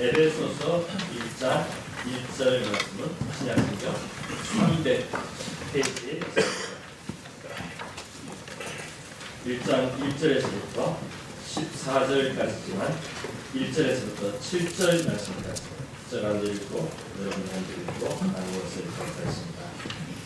에베소서 1장 1절 말씀은 신약성경 300페이지에 있습니다. 1장 1절에서부터 14절까지지만 1절에서부터 7절 말씀까지 제가 읽고 여러분한테 읽고 나누어서 읽겠습니다.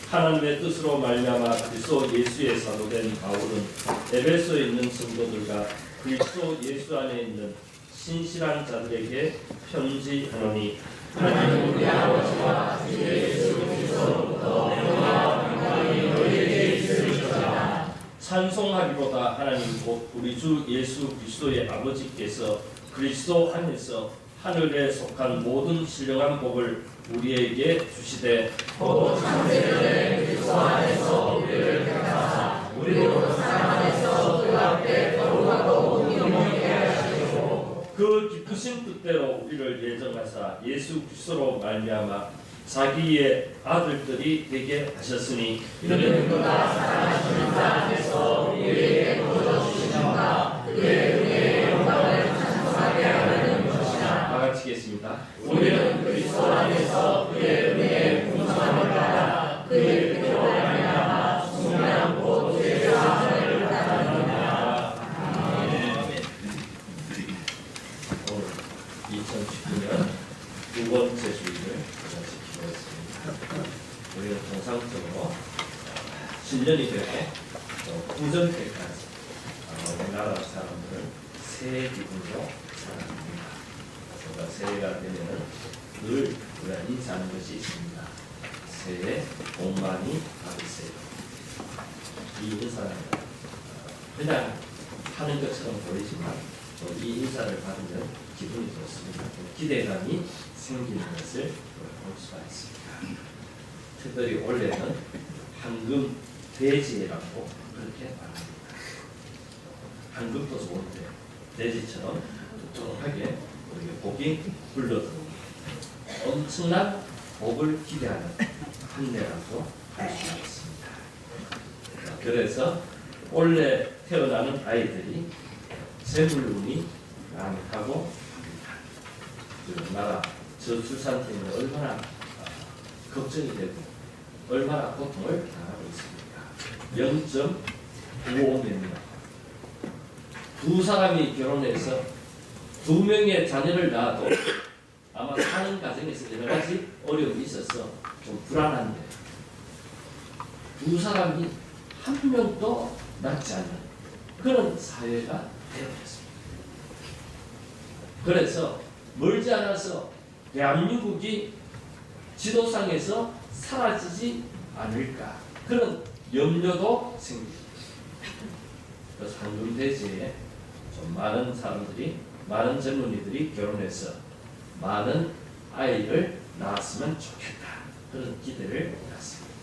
하나님의 뜻으로 말미암아 그리스도 예수의 사도된 바울은 에베소에 있는 성도들과 그리스도 예수 안에 있는 신실한 자들에게 편지하노니 하나님 우리 아버지와 주 예수 그리스도로부터 영광과 평강이 너희에게 있으리로다. 찬송하기보다 하나님 곧 우리 주 예수 그리스도의 아버지께서 그리스도 안에서 하늘에 속한 모든 신령한 복을 우리에게 주시되 또 창세전에 그리스도 안에서 우리를 택하사 우리로 사랑 안에서 그 앞에 거룩하고 존귀하게 하시고 그 기쁘신 뜻대로 우리를 예정하사 예수 그리스도로 말미암아 자기의 아들들이 되게 하셨으니 이는 그가 사랑하시는 자 안에서 우리에게 거저 주시나가 그의 은혜의 영광을 찬송하게 하는 것이라. 다 같이 읽겠습니다. 우리는 그리스도 안에서 그의 은혜의 풍성함을 받아 그의 뜻대로 말미암아 충만한 곧 죄의 사함을 받았느니라. 아멘. 오늘 2019년 두 번째 주일을 지키고 있습니다. 우리는 정상적으로 신년이 되고 구전 때까지 우리나라 사람들은 새해 기분으로 살아갑니다. 그래서 새해가 되면 늘 우리가 인사하는 것이 있습니다. 새해 복 많이 받으세요. 이 인사는 그냥 하는 것처럼 보이지만 이 인사를 받으면 기분이 좋습니다. 기대감이 생기는 것을 볼 수가 있습니다. 특별히 올해는 황금 돼지라고 그렇게 말합니다. 황금도 좋은데 돼지처럼 뚱뚱하게 우리가 복이 불러들어옵니다. 엄청난 복을 기대하는 한 해라고 할 수가 있습니다. 그래서 올해 태어나는 아이들이 재물운이 강하고 우리나라 저출산 때문에 얼마나 걱정이 되고 얼마나 고통을 당하고 있습니다. 0.95명 두 사람이 결혼해서 두 명의 자녀를 낳아도 아마 사는 과정에서 여러 가지 어려움이 있어서 좀 불안한데 두 사람이 한 명도 낳지 않는 그런 사회가 되어버렸습니다. 그래서 멀지 않아서 대한민국이 지도상에서 사라지지 않을까 그런 염려도 생깁니다. 그래서 황금돼지에 좀 많은 사람들이 많은 젊은이들이 결혼해서 많은 아이를 낳았으면 좋겠다 그런 기대를 갖습니다.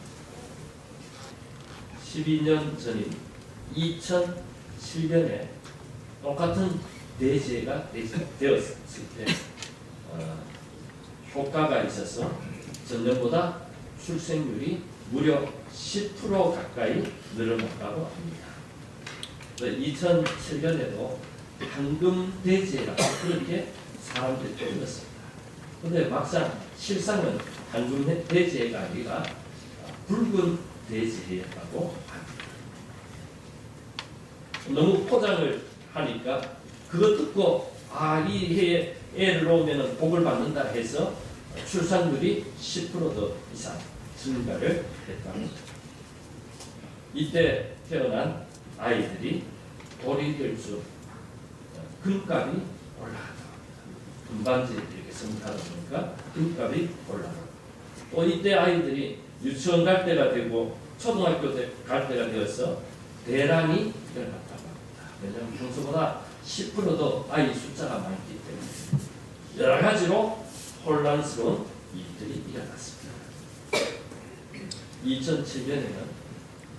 12년 전인 2007년에 똑같은 대지가 되었을 때 효과가 있어서 전년보다 출생률이 무려 10% 가까이 늘어났다고 합니다. 2007년에도 황금돼지라고 그렇게 사람들이 불렀습니다. 그런데 막상 실상은 황금돼지가 아니라 붉은 돼지였다고 합니다. 너무 포장을 하니까 그거 듣고 이 해에 애를 낳으면 복을 받는다 해서 출산율이 10% 더 이상 증가를 했다고 합니다. 이때 태어난 아이들이 돌이 될 수 금값이 올라가다. 금반지 이렇게 성하다 보니까 금값이 올라가다. 또 이때 아이들이 유치원 갈 때가 되고 초등학교 갈 때가 되어서 대란이 일어났다고 합니다. 왜냐하면 평소보다 10% 더 아이 숫자가 많기 때문에 여러 가지로 혼란스러운 일들이 일어났습니다. 2007년에는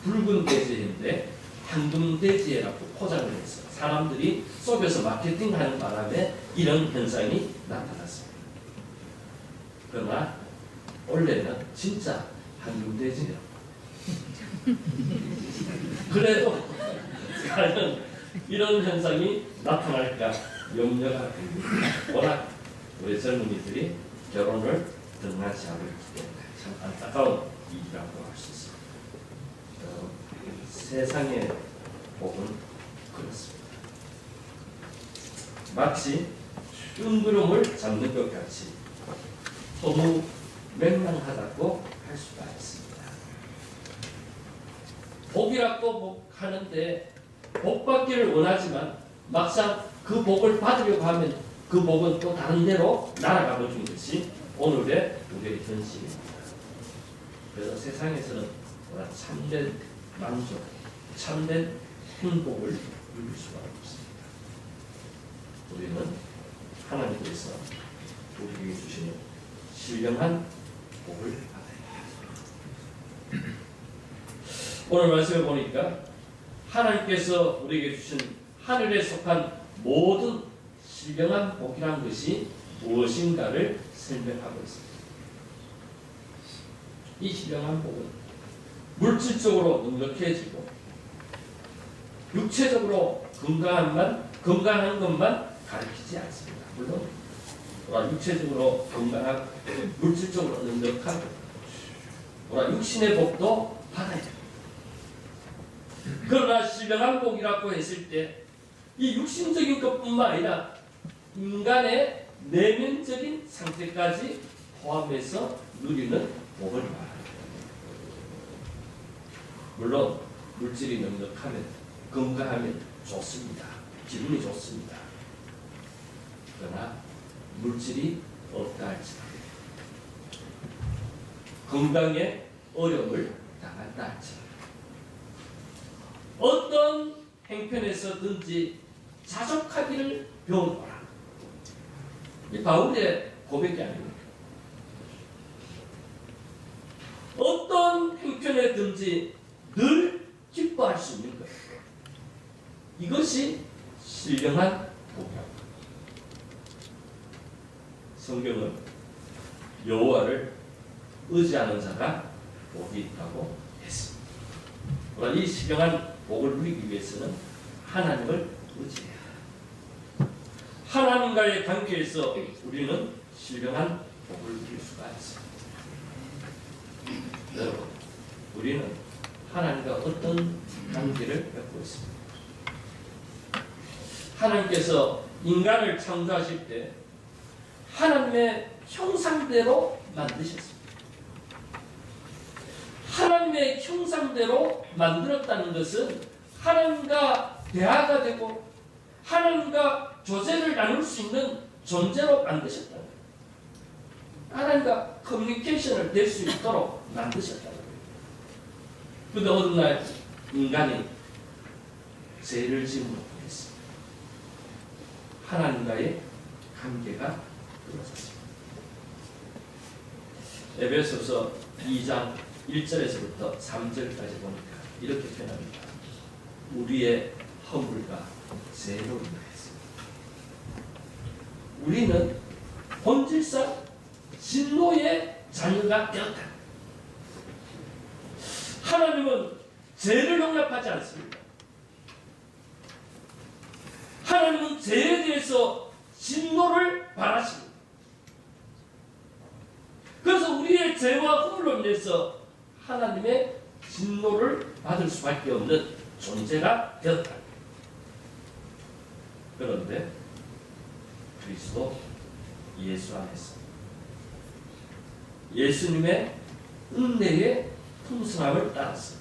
붉은 돼지인데 황금돼지라고 포장을 해서 사람들이 속여서 마케팅하는 바람에 이런 현상이 나타났습니다. 그러나 원래는 진짜 황금돼지라고. 그래도 과연 이런 현상이 나타날까 염려가 됩니다. 워낙 우리 젊은이들이 결혼을 등한시 하고 있기 때문에 참 안타까운 일이라고 할 수 있습니다. 세상의 복은 그렇습니다. 마치 뜬구름을 잡는 것 같이 너무 맹랑하다고 할 수가 있습니다. 복이라고 하는데 복 받기를 원하지만 막상 그 복을 받으려고 하면 그 복은 또 다른 데로 날아가 버리는 것이 오늘의 우리의 현실입니다. 그래서 세상에서는 참된 만족, 참된 행복을 누릴 수가 없습니다. 우리는 하나님께서 우리에게 주시는 신령한 복을 받아야 합니다. 오늘 말씀을 보니까 하나님께서 우리에게 주신 하늘에 속한 모든 신령한 복이란 것이 무엇인가를 설명하고 있습니다. 이 신령한 복은 물질적으로 넉넉해지고 육체적으로 건강한 것만 가르치지 않습니다. 물론 육체적으로 건강하고 물질적으로 넉넉하고 육신의 복도 받아야 됩니다. 그러나 신령한 복이라고 했을 때 이 육신적인 것뿐만 아니라 인간의 내면적인 상태까지 포함해서 누리는 복을 말합니다. 물론 물질이 넉넉하면 건강하면 좋습니다. 기분이 좋습니다. 그러나 물질이 없다 할지라도 건강에 어려움을 당한다 할지라도 어떤 행편에서든지 자족하기를 배워보라. 이 바울의 고백이 아닙니까? 어떤 행편에든지 늘 기뻐할 수 있는 것. 이것이 신령한 복이다. 성경은 여호와를 의지하는 자가 복이 있다고 했습니다. 그러나 이 신령한 복을 누리기 위해서는 하나님을 의지해야 합니다. 하나님과의 관계에서 우리는 신령한 복을 누릴 수가 있습니다. 여러분, 우리는 하나님과 어떤 관계를 맺고 있습니다. 하나님께서 인간을 창조하실 때 하나님의 형상대로 만드셨습니다. 하나님의 형상대로 만들었다는 것은 하나님과 대화가 되고 하나님과 교제를 나눌 수 있는 존재로 만드셨다는 거예요. 하나님과 커뮤니케이션을 될 수 있도록 만드셨다는 거예요. 그런데 어느 날 인간이 죄를 지음으로 인해서 하나님과의 관계가 끊어졌습니다. 에베소서 2장 1절에서부터 3절까지 보니까 이렇게 표현합니다. 우리의 허물과 죄로 인하였습니다. 우리는 본질상 진노의 자녀가 되었다. 하나님은 죄를 용납하지 않습니다. 하나님은 죄에 대해서 진노를 바라십니다. 그래서 우리의 죄와 허물로 인해서 하나님의 진노를 받을 수밖에 없는 존재가 되었다. 그런데 그리스도 예수 안에서 예수님의 은혜의 풍성함을 따라서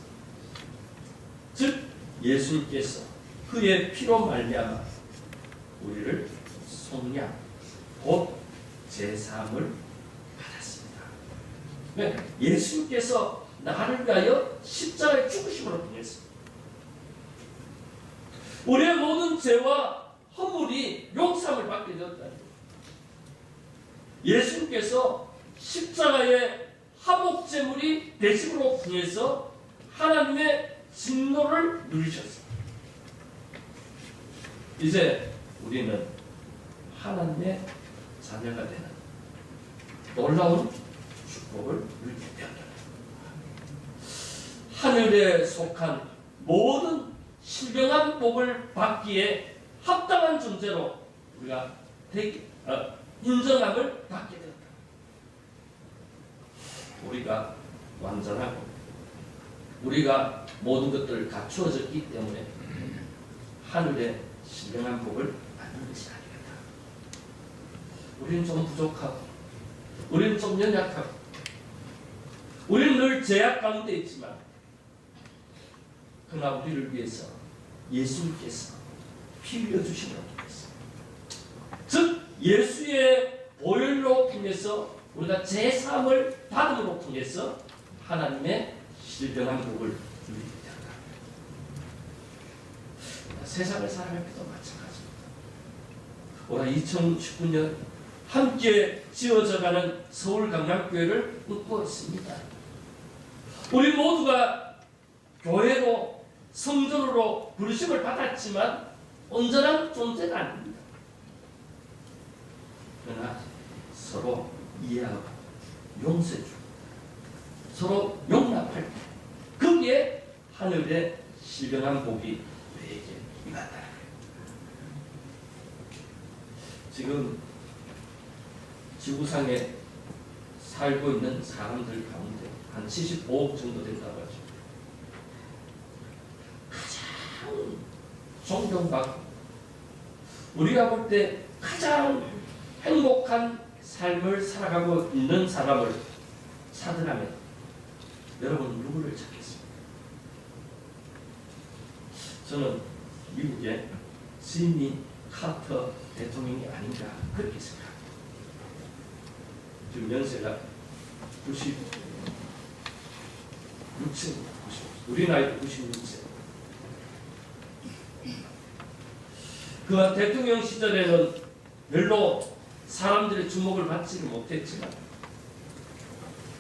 즉 예수님께서 그의 피로 말미암아 우리를 속량 곧 제사함을 받았습니다. 네, 예수님께서 나를 위하여 십자가에 죽으심으로 통해서 우리의 모든 죄와 허물이 용서함을 받게 되었다는 거예요. 예수님께서 십자가의 화목제물이 되심으로 통해서 하나님의 진노를 누리셨습니다. 이제 우리는 하나님의 자녀가 되는 놀라운 축복을 누리게 되었다. 하늘에 속한 모든 신령한 복을 받기에 합당한 존재로 우리가 인정함을 받게 된다. 우리가 완전하고 우리가 모든 것들을 갖추어졌기 때문에 하늘의 신령한 복을 받는 것이 아니겠다. 우리는 좀 부족하고 우리는 좀 연약하고 우리는 늘 제약 가운데 있지만 그러나 우리를 위해서 예수님께서 피 흘려주신 분이겠어. 즉 예수의 보혈로 통해서 우리가 제사함을 받음으로 통해서 하나님의 신령한 복을 누리게 된다. 세상을 살아갈 때도 마찬가지입니다. 올해 2019년 함께 지어져가는 서울 강남교회를 꿈꾸고 있습니다. 우리 모두가 교회로 성전으로 부르심을 받았지만 온전한 존재가 아닙니다. 그러나 서로 이해하고 용서해주고 서로 용납할 때 거기에 하늘의 신령한 복이 우리에게 임한다. 지금 지구상에 살고 있는 사람들 가운데 한 75억 정도 된다고 하죠. 가장 존경받고 우리가 볼 때 가장 행복한 삶을 살아가고 있는 사람을 찾으라면 여러분 누구를 찾겠습니까? 저는 미국의 지미 카터 대통령이 아닌가 그렇게 생각합니다. 지금 연세가 96세입니다. 우리 나이도 96세. 그 대통령 시절에는 별로 사람들의 주목을 받지는 못했지만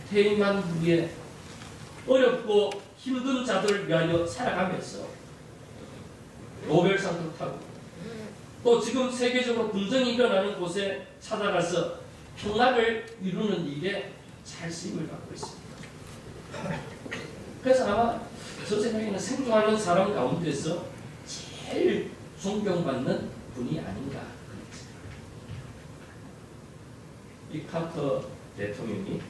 퇴임한 후에 어렵고 힘든 자들을 위하여 살아가면서 노벨상도 타고 또 지금 세계적으로 분쟁이 일어나는 곳에 찾아가서 평화를 이루는 일에 잘 쓰임을 받고 있습니다. 그래서 아마 저 생각에는 생존하는 사람 가운데서 제일 존경받는 분이 아닌가 그렇게 생각합니다. 이 카터 대통령이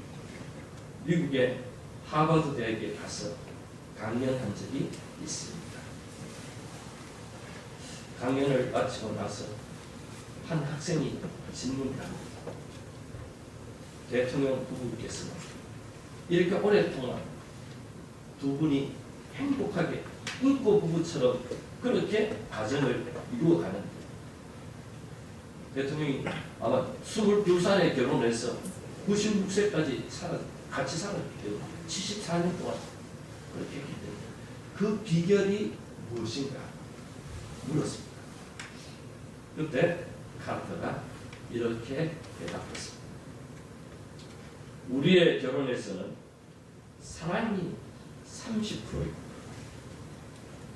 미국의 하버드 대학에 가서 강연한 적이 있습니다. 강연을 마치고 나서 한 학생이 질문을 합니다. 대통령 부부께서는 이렇게 오랫동안 두 분이 행복하게 인고 부부처럼 그렇게 가정을 이루어가는데 대통령이 아마 22살에 결혼해서 96세까지 같이 살았기 때문에 74년 동안 그렇게 했기 때문에 그 비결이 무엇인가 물었습니다. 그때 카터가 이렇게 대답했습니다. 우리의 결혼에서는 사랑이 30%이고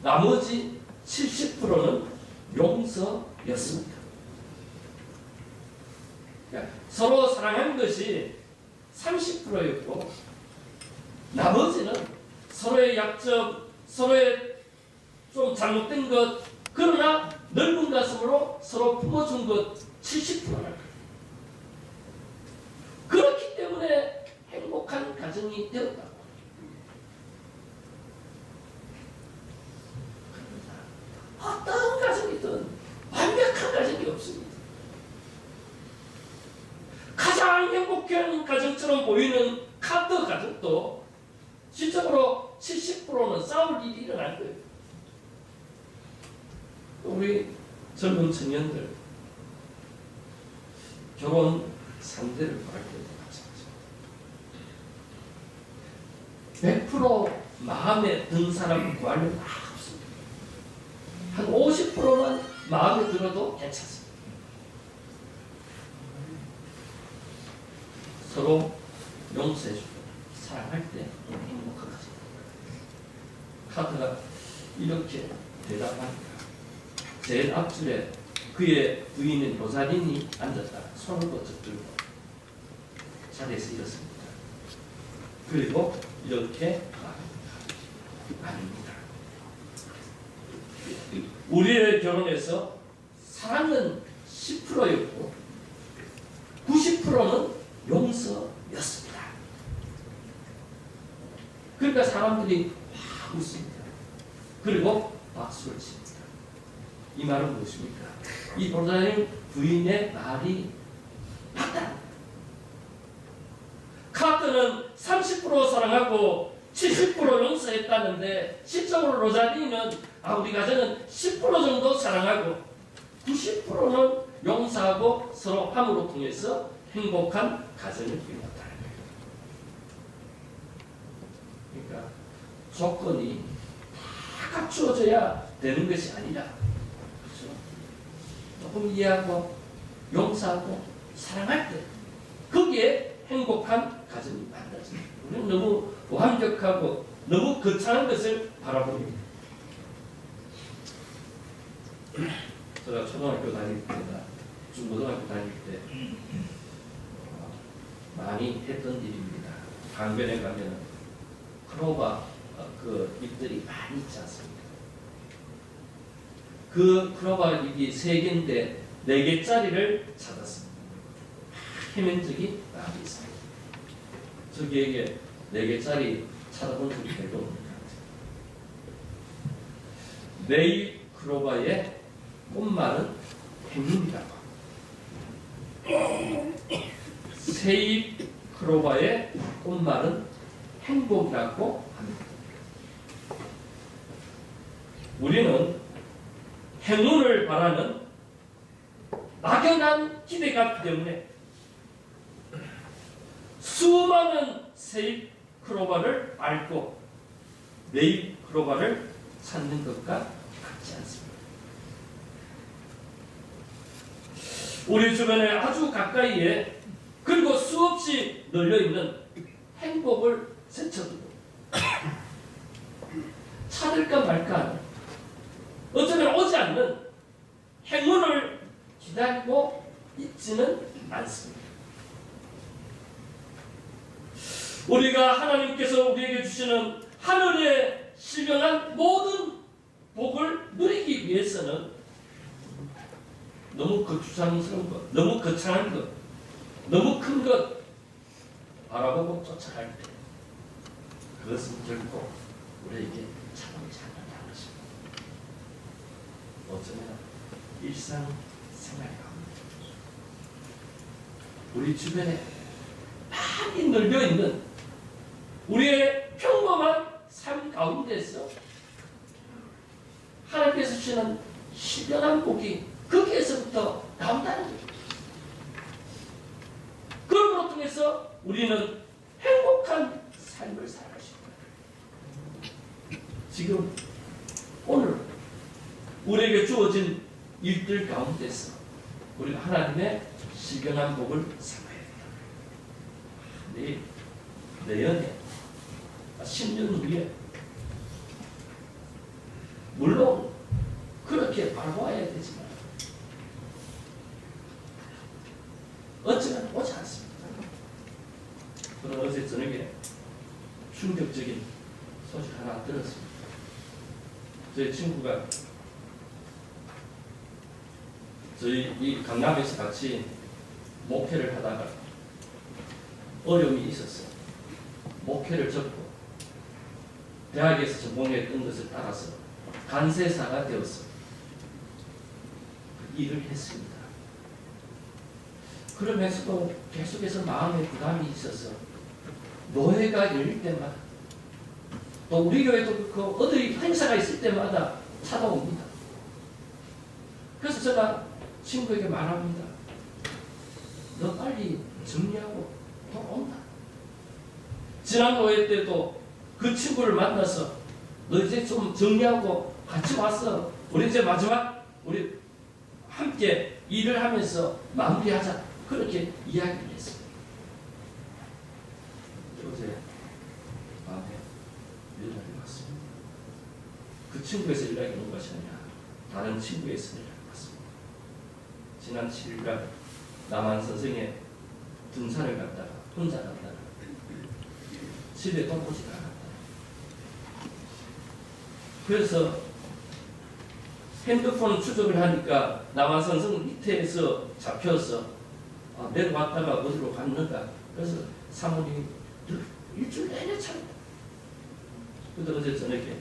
나머지 70%는 용서였습니다. 그러니까 서로 사랑한 것이 30%였고 나머지는 서로의 약점, 서로의 좀 잘못된 것, 그러나 넓은 가슴으로 서로 품어준 것 70%라. 그렇기 때문에 행복한 가정이 되었다고. 어떤 가정이든 완벽한 가정이 없습니다. 가장 행복한 가정처럼 보이는 카터 가정도 실적으로 70%는 싸울 일이 일어날 거예요. 우리 젊은 청년들 결혼 상대를 구할 때도 마찬가지입니다. 100% 마음에 든 사람을 구하려면 없습니다. 한 50%만 마음에 들어도 괜찮습니다. 서로 용서해주고 사랑할 때 행복한 것입니다. 카트가 이렇게 대답합니다. 제일 앞줄에 그의 부인인 로사린이 앉았다. 손을 번쩍 들고 자리에서 일었습니다. 그리고 이렇게 말합니다. 아닙니다. 우리의 결혼에서 사랑은 10%였고 90%는 용서였습니다. 그러니까 사람들이 막 웃습니다. 그리고 박수를 칩니다. 이 말은 무엇입니까? 이 보르다님 부인의 말이 맞다. 카트는 30% 사랑하고 70% 용서했다는데 실적으로 로자리는 우리 가정은 10% 정도 사랑하고 90%는 용서하고 서로 함으로 통해서 행복한 가정을 이루었다는 거예요. 그러니까 조건이 다 갖추어져야 되는 것이 아니라 그렇죠? 조금 이해하고 용서하고 사랑할 때 거기에 행복한 가정이 만들어집니다. 우리는 너무 완벽하고 너무 거창한 것을 바라봅니다. 제가 초등학교 다닐 때나 중고등학교 다닐 때 많이 했던 일입니다. 강변에 가면 크로바 그 잎들이 많이 있지 않습니까? 그 크로바 잎이 3개인데 4개짜리를 찾았습니다. 헤맨 적이 많이 있습니다. 저기에게 4개짜리 찾아본 적이 별로 없는 것 같아요. 네이 크로바의 꽃말은 행운이라고 합니다. 세잎 크로바의 꽃말은 행복이라고 합니다. 우리는 행운을 바라는 막연한 기대감 때문에 수많은 세잎 크로바를 앓고 네잎 크로바를 찾는 것과 같지 않습니다. 우리 주변에 아주 가까이에 그리고 수없이 널려있는 행복을 제쳐두고 찾을까 말까 하는 어쩌면 오지 않는 행운을 기다리고 있지는 않습니다. 우리가 하나님께서 우리에게 주시는 하늘에 실려난 모든 복을 누리기 위해서는 너무 거추장스러운 것, 너무 거창한 것, 너무 큰 것 바라보고 쫓아갈 때 그것은 결코 우리에게 찾아오지 않는다는 것입니다. 어쩌면 일상생활 가운데 우리 주변에 많이 널려있는 우리의 평범한 삶 가운데서 하나님께서 주시는 신령한 복이 거기에서부터 나온다는 거예요. 그걸 통해서 우리는 행복한 삶을 살아갈 수 있다. 지금 오늘 우리에게 주어진 일들 가운데서 우리가 하나님의 신령한 복을 삼아야 된다. 내년에 10년 후에 물론 그렇게 바라봐야 되지만 어쩌면 오지 않습니다. 저는 어제 저녁에 충격적인 소식 하나 들었습니다. 저희 친구가 저희 이 강남에서 같이 목회를 하다가 어려움이 있었어요. 목회를 접고 대학에서 전공했던 것을 따라서 간세사가 되어서 일을 했습니다. 그러면서도 계속해서 마음의 부담이 있어서 노회가 열릴 때마다 또 우리 교회도 그 어디 행사가 있을 때마다 찾아옵니다. 그래서 제가 친구에게 말합니다. 너 빨리 정리하고 돌아온다. 지난 노회 때도 그 친구를 만나서 너 이제 좀 정리하고 같이 와서 우리 이제 마지막 우리 함께 일을 하면서 마무리하자. 그렇게 이야기를 했습니다. 어제 밤에 연락이 왔습니다. 그 친구에서 연락이 온 것이 아니라 다른 친구에서 연락이 왔습니다. 지난 7일간 남한 선생의 등산을 갔다가 혼자 갔다가 집에 또 오지 않았다. 그래서 핸드폰 추적을 하니까 남한 선생 밑에서 잡혀서 내려왔다가 어디로 갔는가. 그래서 사모님이 일주일 내내 찾았다. 근데 어제 저녁에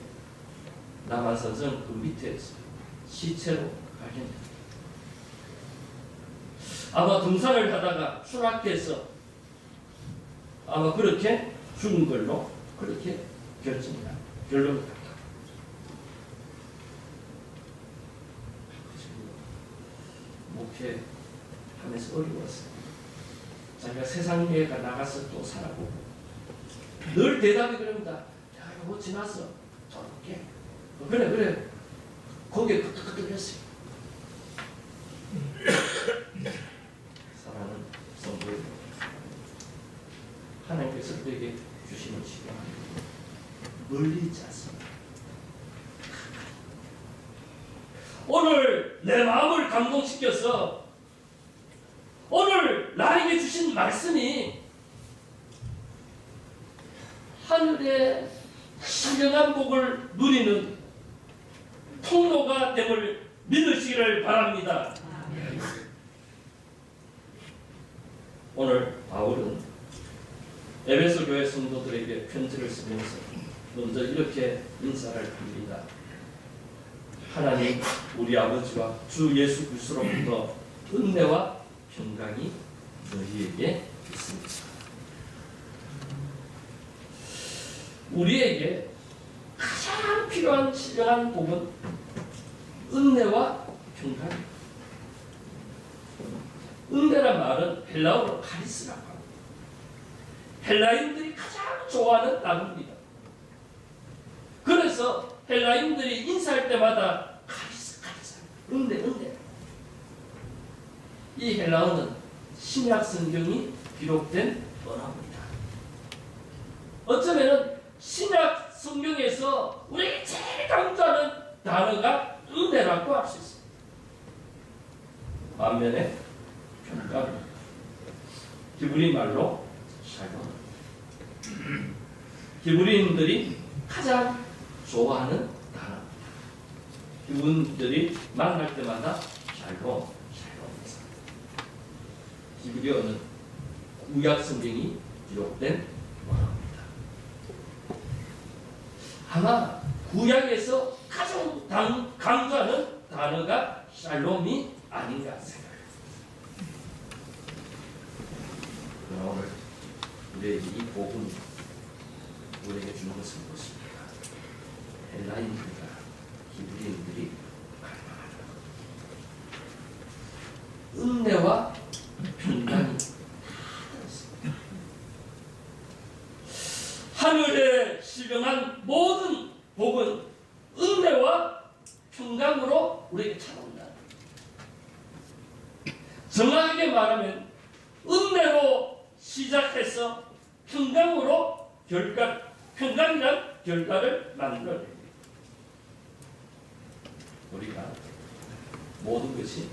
남한산성 그 밑에 시체로 발견됐다. 아마 등산을 하다가 추락해서 아마 그렇게 죽은 걸로 그렇게 결론이 났다. 목회하면서 어려웠어요. 자기가 세상에 나가서 또 살아보고 늘 대답이 그럽니다. 야, 이거 지났어. 저렇게. 그래. 거기에 끄떡끄떡했어요. 사랑하는 성도 여러분, 하나님께서 우리에게 주시는 시간은 멀리 있지 않습니다. 오늘 내 마음을 감동시켜서 오늘 나에게 주신 말씀이 하늘의 신령한 복을 누리는 통로가 됨을 믿으시기를 바랍니다. 오늘 바울은 에베소 교회 성도들에게 편지를 쓰면서 먼저 이렇게 인사를 합니다. 하나님 우리 아버지와 주 예수 그리스도로부터 은혜와 평강이 너희에게 있습니다. 우리에게 가장 필요한 신령한 복은 은혜와 평강입니다. 은혜란 말은 헬라어로 카리스라고 합니다. 헬라인들이 가장 좋아하는 단어입니다. 그래서 헬라인들이 인사할 때마다 카리스, 은혜. 이 헬라어는 신약 성경이 기록된 언어입니다. 어쩌면 신약 성경에서 우리에게 제일 강조하는 단어가 은혜라고 할 수 있습니다. 반면에 평강입니다. 히브리 말로 샬롬. 히브리인들이 가장 좋아하는 단어입니다. 이분들이 만날 때마다 샬롬. 히브리어는 구약 성경이 기록된 언어입니다. 아마 구약에서 가장 강조하는 단어가 샬롬이 아닌가 생각합니다. 그러나 오늘 우리에게 이 복음이 우리에게 주는 것은 무엇입니까? 헬라인들과 히브리인들이 갈망하더라. 은혜와 평강이 들었습니다. 하늘에 실령한 모든 복은 은혜와 평강으로 우리에게 찾아온다. 정확하게 말하면 은혜로 시작해서 평강으로 평강이란 결과를 만들어냅니다. 우리가 모든 것이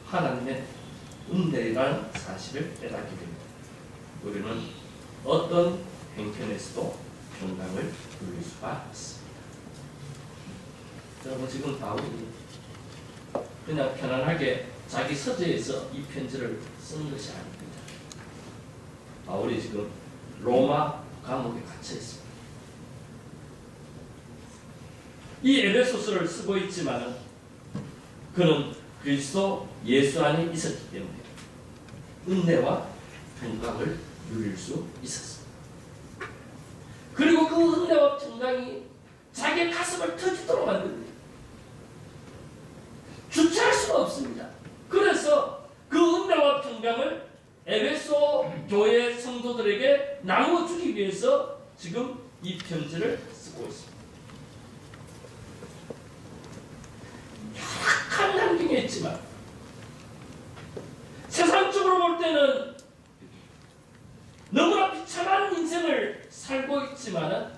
하나님의 은혜라는 사실을 깨닫게 됩니다. 우리는 어떤 행편에서도 평강을 누릴 수가 있습니다. 여러분 지금 바울이 그냥 편안하게 자기 서재에서 이 편지를 쓴 것이 아닙니다. 바울이 지금 로마 감옥에 갇혀 있습니다. 이 에베소서를 쓰고 있지만 그는 그리스도 예수 안에 있었기 때문에 은혜와 평강을 누릴 수 있었습니다. 그리고 그 은혜와 평강이 자기의 가슴을 터지도록 만듭니다. 주체할 수가 없습니다. 그래서 그 은혜와 평강을 에베소 교회 성도들에게 나눠주기 위해서 지금 이 편지를 쓰고 있습니다. 열악한 환경에 있지만 세상적으로 볼 때는 너무나 비참한 인생을 살고 있지만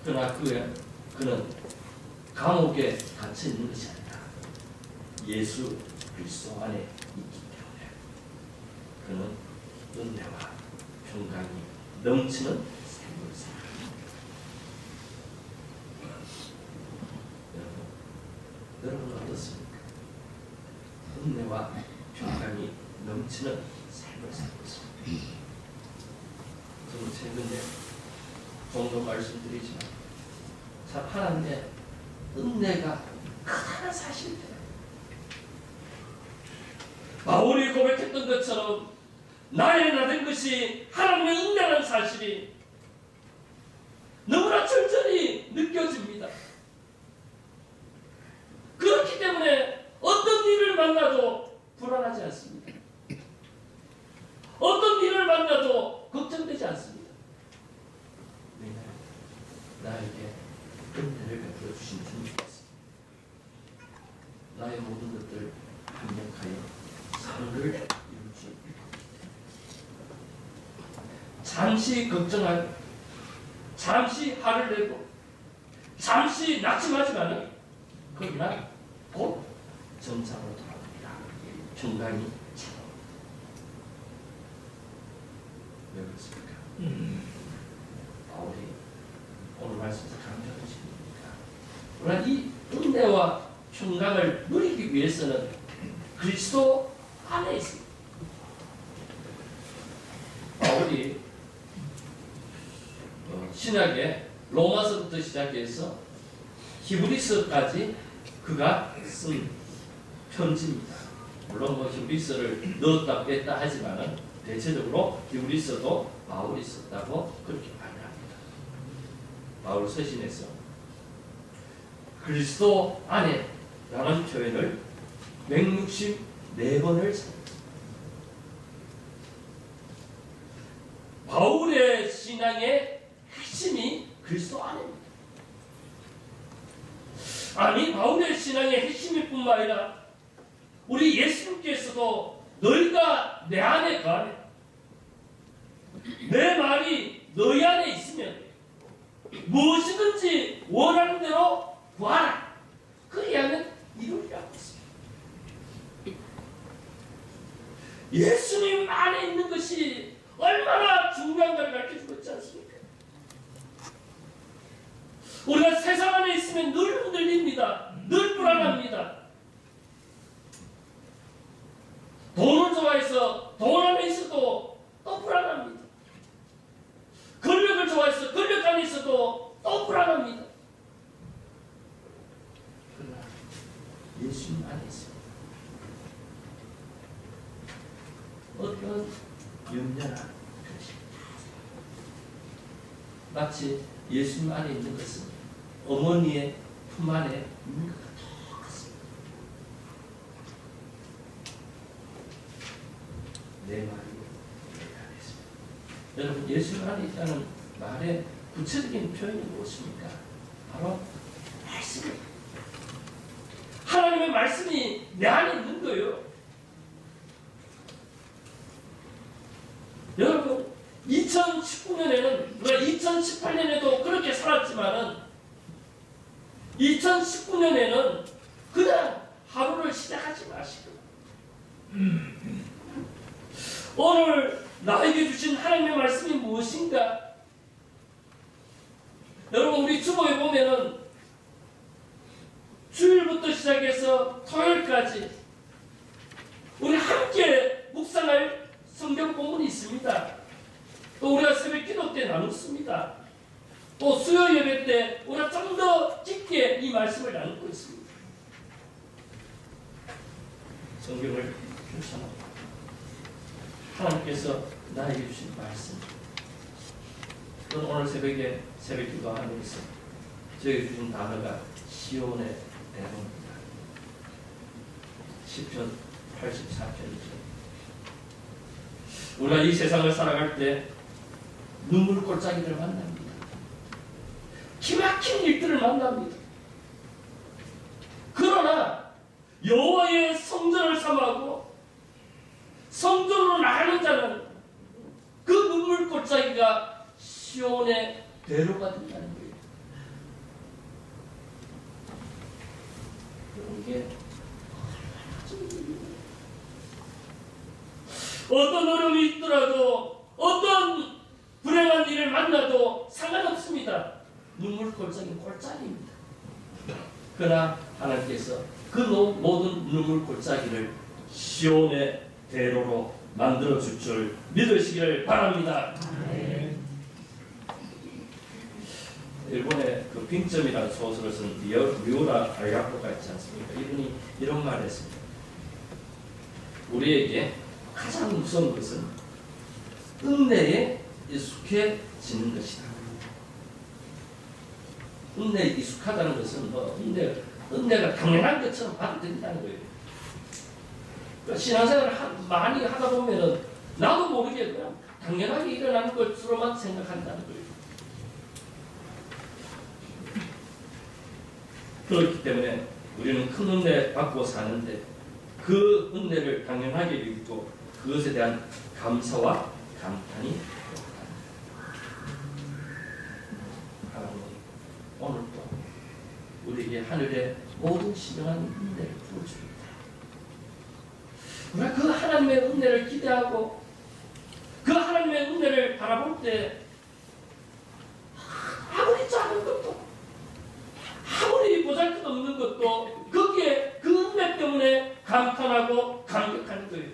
그러나 그는 감옥에 갇혀 있는 것이 아니라 예수 그리스도 안에 있기 때문에 그는 은혜와 평강이 넘치는 삶을 살아갑니다. 여러분 어떻습니까? 은혜와 평강 넘치는 삶을 살고 있습니다. 저는 최근에 종종 말씀드리지만 참 하나님의 은혜가 크다는 사실이에요. 바울이 고백했던 것처럼 나의 나된 것이 하나님의 은혜라는 사실이 너무나 절절히 느껴집니다. 그렇기 때문에 어떤 일을 만나도 불안하지 않습니다. 어떤 일을 만나도 걱정되지 않습니다. 왜냐하면 나에게 은혜를 베풀어 주신 주님이 있습니다. 나의 모든 것들 합력하여 선을 이룰 수 있기 때문에 잠시 걱정하고 잠시 화를 내고 잠시 낙심하지만은 그러나 곧 정상으로 돌아갑니다. 평강이 찾아옵니다. 왜 그렇습니까? 바울이 오늘 말씀에서 강조하는 것입니까? 그러나 이 은혜와 평강을 누리기 위해서는 그리스도 안에 있습니다. 바울이 신약의 로마서부터 시작해서 히브리서까지 그가 쓴 편지입니다. 물론 히브리서를 넣었다 뺐다 하지만은 대체적으로 히브리서도 바울이 썼다고 그렇게 말합니다. 바울 서신에서 그리스도 안에 라는 표현을 164번을 씁니다. 바울의 신앙의 핵심이 그리스도 안에입니다. 아니 바울의 신앙의 핵심일 뿐만 아니라 우리 예수님께서도 너희가 내 안에 거하네 내 말이 너희 안에 있으면 무엇이든지 원하는 대로 구하라 그리하면 이루리라고 했습니다. 예수님 안에 있는 것이 얼마나 중요한가를 가르쳐주고 있지 않습니까? 우리가 세상 안에 있으면 늘 흔들립니다. 늘 불안합니다. 돈을 좋아해서 돈 안에 있어도 또 불안합니다. 권력을 좋아해서 권력 안에 있어도 또 불안합니다. 그러나 예수님 안에 있습니다. 어떤 염려나 그것이 마치 예수님 안에 있는 것은 어머니의 품 안에 있는 것 같습니다. 내 말이 내 안에 있습니다. 여러분 예수님 안에 있다는 말의 구체적인 표현이 무엇입니까? 바로 말씀입니다. 하나님의 말씀이 내 안에 있는 거예요. 여러분 2019년에는 우리가 2018년에도 그렇게 살았지만은 2019년에는 그냥 하루를 시작하지 마시고 오늘 나에게 주신 하나님의 말씀이 무엇인가? 여러분 우리 주보에 보면은 주일부터 시작해서 토요일까지 우리 함께 묵상할 성경 본문이 있습니다. 또 우리가 새벽 기도 때 나눴습니다. 또 수요 예배 때 우리가 좀 더 깊게 이 말씀을 나누고 있습니다. 성경을 펼쳐놓고 하나님께서 나에게 주신 말씀 그건 오늘 새벽에 새벽 기도하면서 저에게 주신 단어가 시온의 대로입니다. 시편 84편이죠. 우리가 이 세상을 살아갈 때 눈물 골짜기를 만납니다. 기막힌 일들을 만납니다. 그러나 여호와의 성전을 삼하고 성전으로 나가는 자는 그 눈물 골짜기가 시온의 대로가 된다는 거예요. 이게 어떤 어려움이 있더라도 어떤 불행한 일을 만나도 상관없습니다. 눈물 골짜기는 골짜기입니다. 그러나 하나님께서 그 모든 눈물 골짜기를 시온의 대로로 만들어 줄 줄 믿으시기를 바랍니다. 일본의 그 빙점이라는 소설을 쓴 미우라 아야코가 있지 않습니까? 이분이 이런 말을 했습니다. 우리에게 가장 무서운 것은 은혜에 익숙해지는 것이다. 은혜에 익숙하다는 것은 뭐 은혜가 당연한 것처럼 받아들인다는 거예요. 그러니까 신앙생활을 많이 하다 보면은 나도 모르게 그냥 당연하게 일어나는 것으로만 생각한다는 거예요. 그렇기 때문에 우리는 큰 은혜 받고 사는데 그 은혜를 당연하게 여기고 그것에 대한 감사와 감탄이 하나님 오늘도 우리에게 하늘의 모든 신령한 은혜를 부어줍니다. 우리가 그 하나님의 은혜를 기대하고 그 하나님의 은혜를 바라볼 때 아무리 작은 것도 아무리 보잘것없는 것도 거기에 그 은혜 때문에 감탄하고 감격하는 거예요.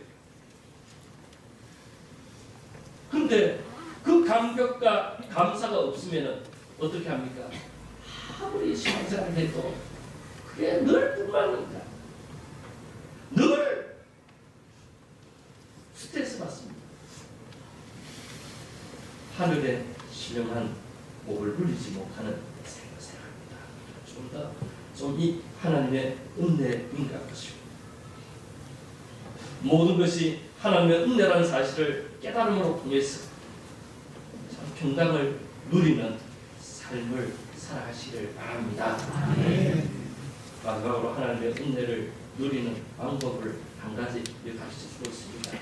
그런데 그 감격과 감사가 없으면 어떻게 합니까? 아무리 신앙생활을 해도 그게 늘 불만입니다. 늘 스트레스 받습니다. 하늘의 신령한 복을 누리지 못하는 생각합니다. 좀 이 하나님의 은혜인 것 같습니다. 모든 것이 하나님의 은혜라는 사실을 깨달음으로 통해서 참 평강을 누리는 삶을 살아가시기를 바랍니다. 마지막으로 하나님의 은혜를 누리는 방법을 한 가지 가르쳐 주었습니다.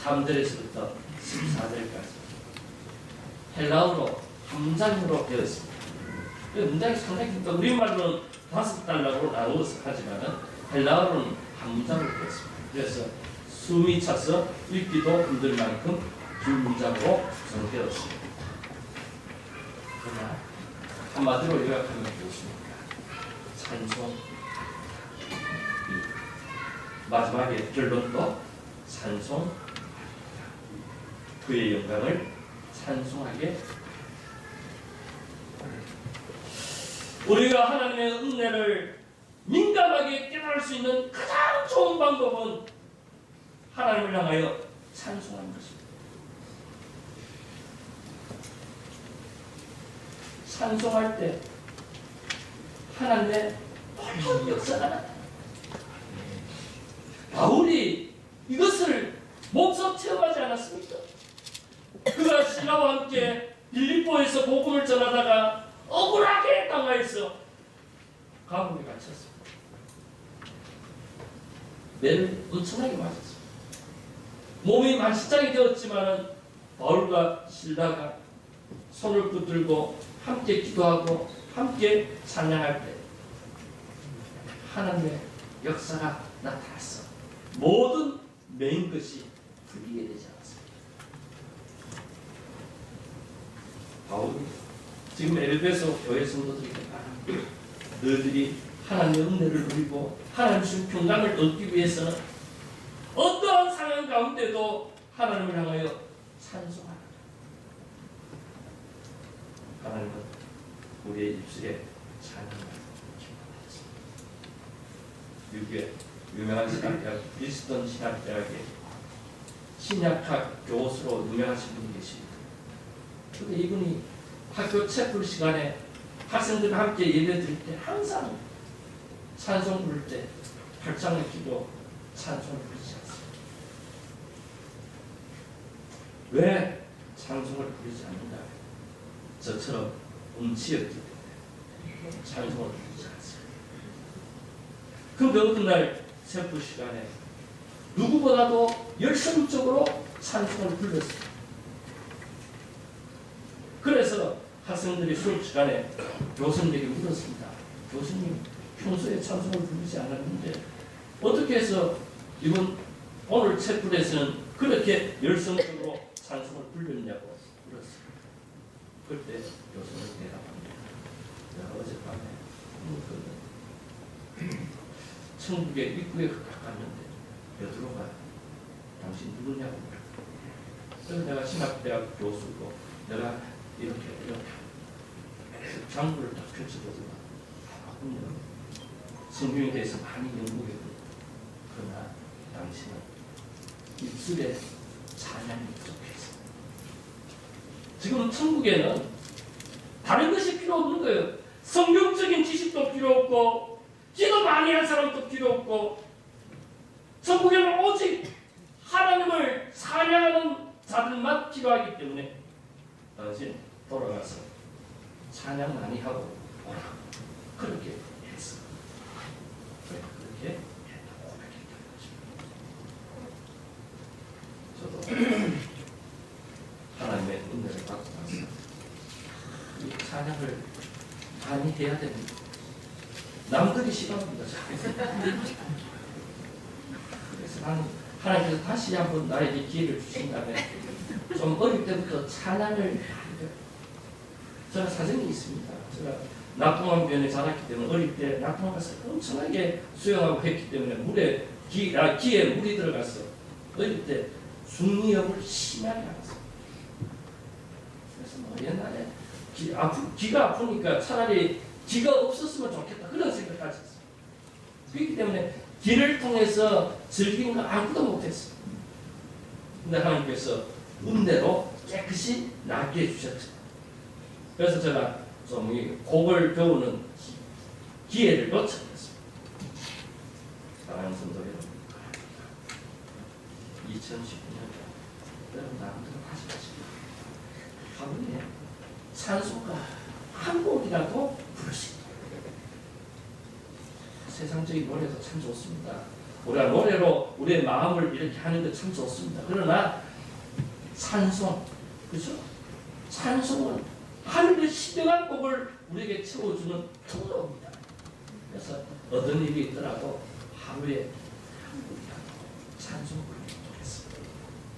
3절에서부터 14절까지 헬라어로 함장으로 되어 있습니다. 문장이 상당히 깁니다. 우리말로는 5단락으로 나누어서 하지만 헬라어로는 한 문장으로 되어 있습니다. 그래서 숨이 차서 읽기도 힘들 만큼 줄 문장으로 구성되었습니다. 그러나 한마디로 요약하면 무엇입니까? 찬송. 마지막에 결론도 찬송. 그의 영광을 찬송하게. 우리가 하나님의 은혜를 민감하게 깨달을 수 있는 가장 좋은 방법은 하나님을 향하여 찬송하는 것입니다. 찬송할 때 하나님의 놀라운 역사가 나타납니다. 바울이 이것을 몸소 체험하지 않았습니까? 그가 신라와 함께 빌립보에서 복음을 전하다가 억울하게 당하여서 감옥에 갇혔습니다. 매를 엄청나게 맞았습니다. 몸이 만신장이 되었지만 바울과 실라가 손을 붙들고 함께 기도하고 함께 찬양할 때 하나님의 역사가 나타났어. 모든 매인 것이 풀리게 되지 않았습니다. 바울이 지금 에베소 교회 성도들에게 말합니다. 너희들이 하나님의 은혜를 누리고 하나님 주신 평강을 얻기 위해서는 어떠한 상황 가운데도 하나님을 향하여 찬송하라. 하나님은 우리의 입술에 찬양을 기뻐하셨습니다. 미국의 유명한 신학대학 브리스턴 신학대학의 신약학 교수로 유명하신 분이 계십니다. 그런데 이분이 학교 채플 시간에 학생들과 함께 예배 드릴 때 항상 찬송 부를 때 팔짱을 끼고 찬송을 부르지 않습니다. 왜 찬송을 부르지 않는가? 저처럼 음치였기 때문에 찬송을 부르지 않습니다. 그런데 어떤 날 채플 시간에 누구보다도 열성적으로 찬송을 불렀습니다. 그래서 학생들이 수업 시간에 교수님에게 물었습니다. 교수님, 평소에 찬송을 부르지 않았는데 어떻게 해서 이번 오늘 채플에서는 그렇게 열성적으로 찬송을 불렀냐고 물었습니다. 그때 교수는 대답합니다. 내가 어젯밤에 천국의 입구에 가깝는데 베드로가 당신 누구냐고 물어요. 그래서 내가 신학대학 교수고 내가 이렇게 장부를 딱 펼쳐보더라. 그러면 성경에 대해서 많이 연구했고 그러나 당신은 입술에 찬양이 부족해서 지금 천국에는 다른 것이 필요 없는 거예요. 성경적인 지식도 필요 없고 기도 많이 한 사람도 필요 없고 천국에는 오직 하나님을 찬양하는 자들만 필요하기 때문에 당신 돌아가서 찬양 많이 하고 오라. 그렇게 했어. 그렇게 했다고 고백했다는 것입니다. 저도 하나님의 은혜를 받고 나서 이 찬양을 많이 해야 됩니다. 남들이 싫어합니다. 그래서 하나님께서 다시 한번 나에게 기회를 주신다면 좀 어릴 때부터 찬양을 제가 사정이 있습니다. 제가 낙동강변에 자랐기 때문에 어릴 때 낙동강 가서 엄청나게 수영하고 했기 때문에 기에 물이 들어가서 어릴 때 중이염을 심하게 알았어요. 그래서 뭐 옛날에 기가 아프니까 차라리 기가 없었으면 좋겠다 그런 생각까지 했어요. 그렇기 때문에 기를 통해서 즐기는 건 아무도 못했어요. 근데 하나님께서 은혜로 깨끗이 낫게 해주셨죠. 그래서 제가 좀 곡을 배우는 기회를 놓쳐버렸습니다. 사랑하는 성도 여러분, 2019년에 여러분 나름대로 하시겠습니다. 하루에 찬송가 한 곡이라도 부를 수 있다. 세상적인 노래도 참 좋습니다. 우리가 노래로 우리의 마음을 이렇게 하는 게 참 좋습니다. 그러나 찬송, 그렇죠? 찬송은 하늘의 시대한 곡을 우리에게 채워주는 통로입니다. 그래서 어떤 일이 있더라도 하루에 한 곡이라도 찬송을 부르겠습니다.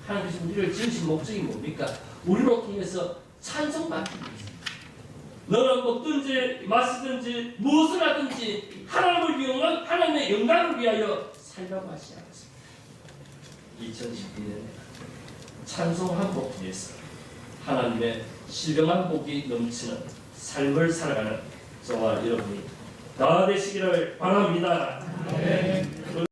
하나님께서 우리를 지으신 목적이 뭡니까? 우리로 통해서 찬송받기 위해서. 너는 먹든지 마시든지 무엇을 하든지 하나님을 위한 하나님의 영광을 위하여 살라고 하시지 않았습니다. 2019년에 찬송 한 곡 위해서 하나님의 신령한 복이 넘치는 삶을 살아가는 저와 여러분이 다 되시기를 바랍니다. 네.